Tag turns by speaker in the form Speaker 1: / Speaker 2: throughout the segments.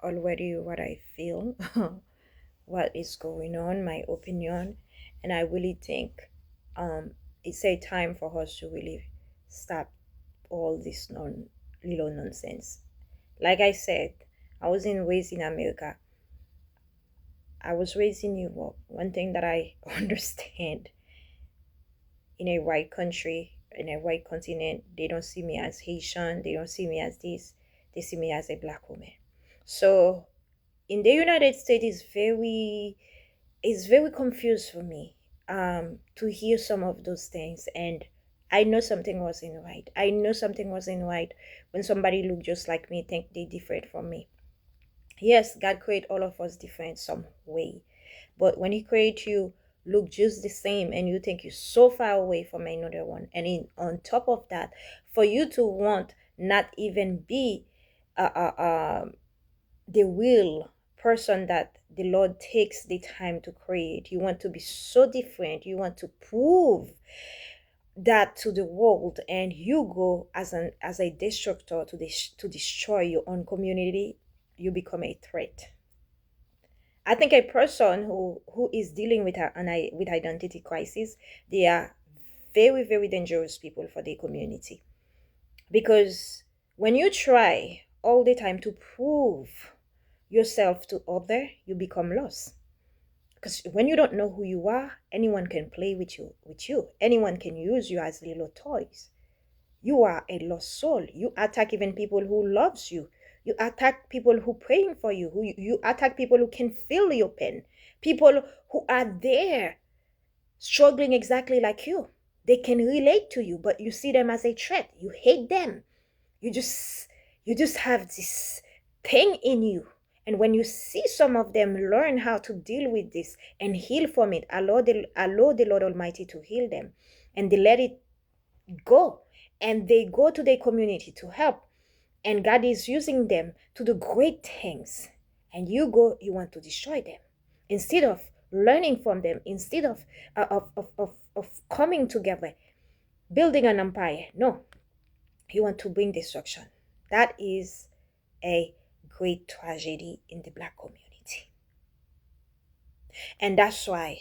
Speaker 1: already what I feel, what is going on, my opinion, and I really think it's a time for us to really stop all this little nonsense. Like I said, I wasn't raised in America. I was raised in Europe. One thing that I understand, in a white country, in a white continent, they don't see me as Haitian, they don't see me as this, they see me as a black woman. So in the United States is very confused for me to hear some of those things, and I know something wasn't right. I know something wasn't right when somebody look just like me think they different from me. Yes, God create all of us different some way, but when He create you look just the same and you think you're so far away from another one, and on top of that, for you to want not even be uh, uh, uh, the real person that the Lord takes the time to create, you want to be so different, you want to prove that to the world, and you go as a destructor to destroy your own community, you become a threat. I think a person who is dealing with with identity crisis, they are very very dangerous people for the community, because when you try all the time to prove yourself to other, you become lost. Because when you don't know who you are, anyone can play with you. Anyone can use you as little toys. You are a lost soul. You attack even people who loves you. You attack people who praying for you. You attack people who can feel your pain. People who are there struggling exactly like you. They can relate to you, but you see them as a threat. You hate them. You just you just have this thing in you. And when you see some of them learn how to deal with this and heal from it, allow the Lord Almighty to heal them, and they let it go, and they go to their community to help, and God is using them to do great things, and you go, you want to destroy them instead of learning from them, instead of coming together, building an empire. No, you want to bring destruction. That is a great tragedy in the black community. And that's why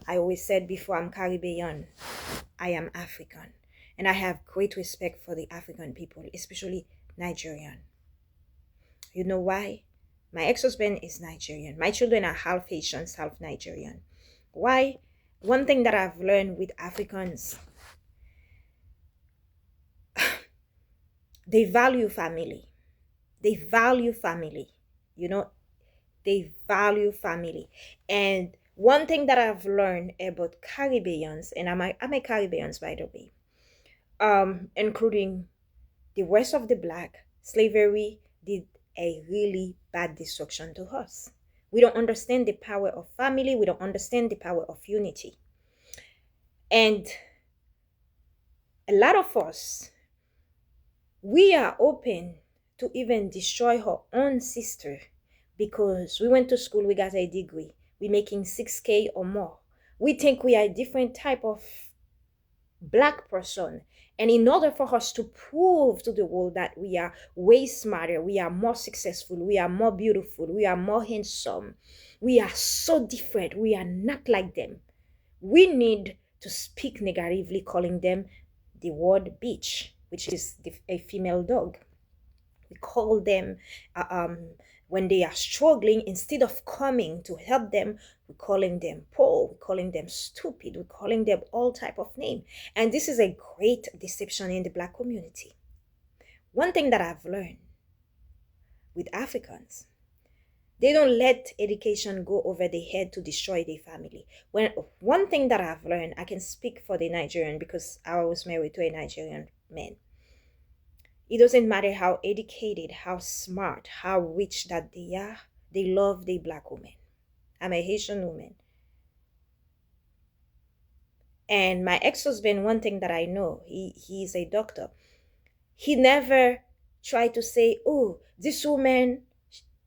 Speaker 1: I always said before, I'm Caribbean, I am African. And I have great respect for the African people, especially Nigerian. You know why? My ex-husband is Nigerian. My children are half Haitian, half Nigerian. Why? One thing that I've learned with Africans, they value family. They value family. You know, they value family. And one thing that I've learned about Caribbeans, and I'm a Caribbean by the way, including the rest of the black, slavery did a really bad destruction to us. We don't understand the power of family. We don't understand the power of unity. And a lot of us, we are open to even destroy our own sister because we went to school, we got a degree, we're making 6K or more. We think we are a different type of black person. And in order for us to prove to the world that we are way smarter, we are more successful, we are more beautiful, we are more handsome, we are so different, we are not like them, we need to speak negatively, calling them the word bitch, which is a female dog. We call them when they are struggling, instead of coming to help them, we're calling them poor, we're calling them stupid, we're calling them all type of name. And this is a great deception in the black community. One thing that I've learned with Africans, they don't let education go over their head to destroy their family. When one thing that I've learned, I can speak for the Nigerian because I was married to a Nigerian man. It doesn't matter how educated, how smart, how rich that they are, they love the black woman. I'm a Haitian woman. And my ex-husband, one thing that I know, he's a doctor. He never tried to say, oh, this woman,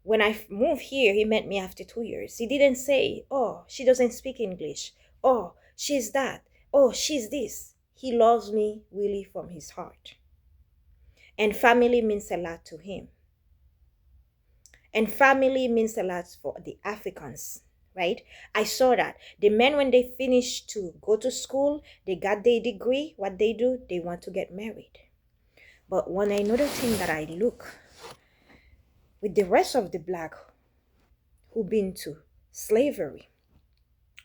Speaker 1: when I moved here, he met me after 2 years. He didn't say, oh, she doesn't speak English. Oh, she's that. Oh, she's this. He loves me really from his heart. And family means a lot to him. And family means a lot for the Africans, right? I saw that. The men, when they finish to go to school, they got their degree, what they do, they want to get married. But one another thing that I look with the rest of the black who been to slavery,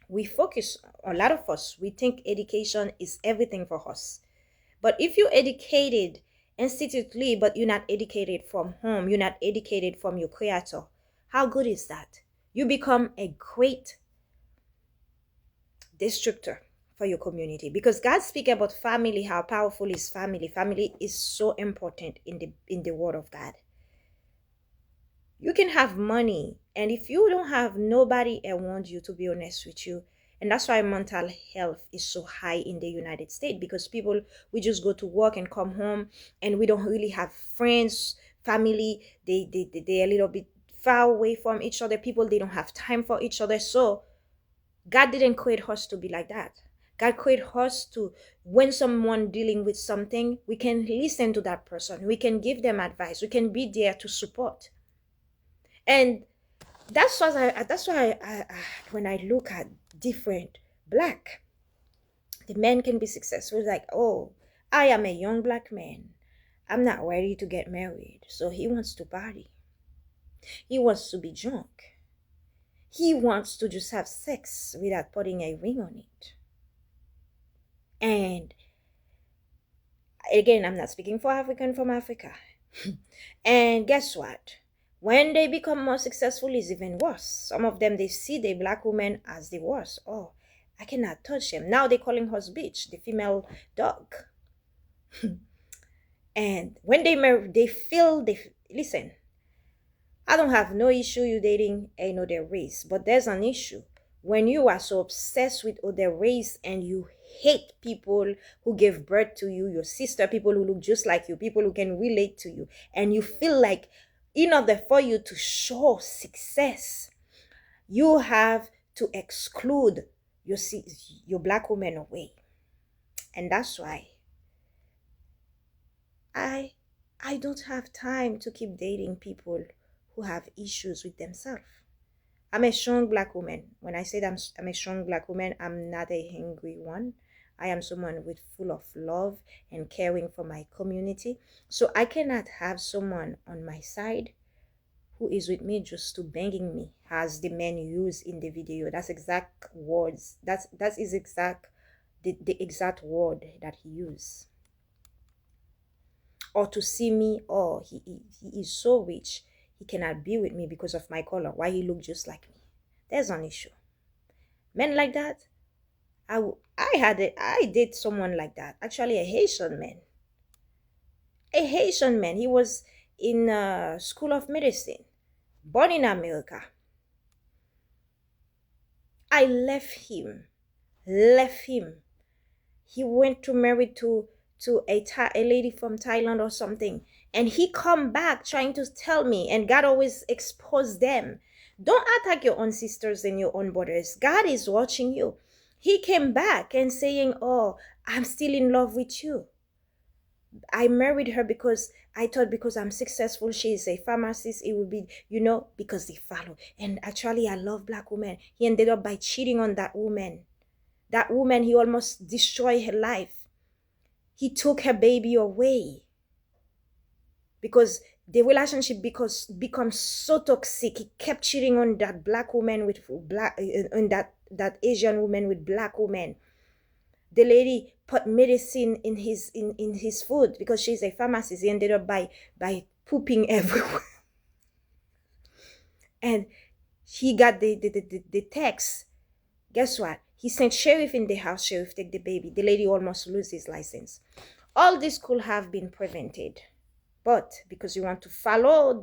Speaker 1: we focus, a lot of us, we think education is everything for us. But if you're educated institutionally, but you're not educated from home, you're not educated from your creator, how good is that? You become a great destructor for your community, because God speaks about family, how powerful is family. Family is so important in the word of God. You can have money, and if you don't have nobody around you, to be honest with you, and that's why mental health is so high in the United States, because people, we just go to work and come home, and we don't really have friends, family. They're a little bit far away from each other. People, they don't have time for each other. So God didn't create us to be like that. God created us to, when someone dealing with something, we can listen to that person. We can give them advice. We can be there to support. And that's why when I look at different black, the men can be successful. Like, oh, I am a young black man. I'm not ready to get married. So he wants to party. He wants to be drunk. He wants to just have sex without putting a ring on it. And again, I'm not speaking for African from Africa. And guess what? When they become more successful, it's even worse. Some of them, they see the black woman as the worst. Oh, I cannot touch him. Now they're calling her bitch, the female dog. And when they marry, they feel, listen, I don't have no issue you dating another race, but there's an issue when you are so obsessed with other race and you hate people who gave birth to you, your sister, people who look just like you, people who can relate to you, and you feel like in order for you to show success, you have to exclude your black woman away. And that's why I don't have time to keep dating people who have issues with themselves. I'm a strong black woman. When I say that I'm a strong black woman, I'm not a angry one. I am someone with full of love and caring for my community. So I cannot have someone on my side who is with me just to banging me, as the man used in the video. That's exact words. That is exact the exact word that he used. Or to see me, oh, he is so rich, he cannot be with me because of my color. Why he look just like me? There's an issue. Men like that, I did someone like that. Actually, a Haitian man. A Haitian man. He was in School of Medicine, born in America. I left him. He went to marry to a lady from Thailand or something, and he come back trying to tell me, and God always expose them. Don't attack your own sisters and your own brothers. God is watching you. He came back and saying, oh, I'm still in love with you. I married her because I thought because I'm successful, she is a pharmacist, it would be, because they follow. And actually, I love black women. He ended up by cheating on that woman. That woman, he almost destroyed her life. He took her baby away because the relationship becomes so toxic. He kept cheating on that black woman with on that Asian woman with black woman. The lady put medicine in his food because she's a pharmacist. He ended up by pooping everywhere. And he got the text. Guess what? He sent sheriff in the house. Sheriff take the baby. The lady almost lose his license. All this could have been prevented. But because you want to follow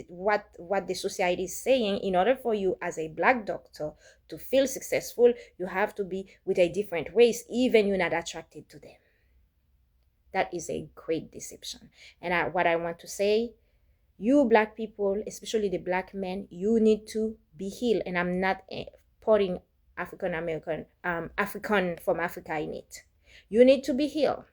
Speaker 1: what the society is saying, in order for you as a black doctor to feel successful, you have to be with a different race, even you're not attracted to them. That is a great deception. And what I want to say, you black people, especially the black men, you need to be healed. And I'm not putting African from Africa in it. You need to be healed.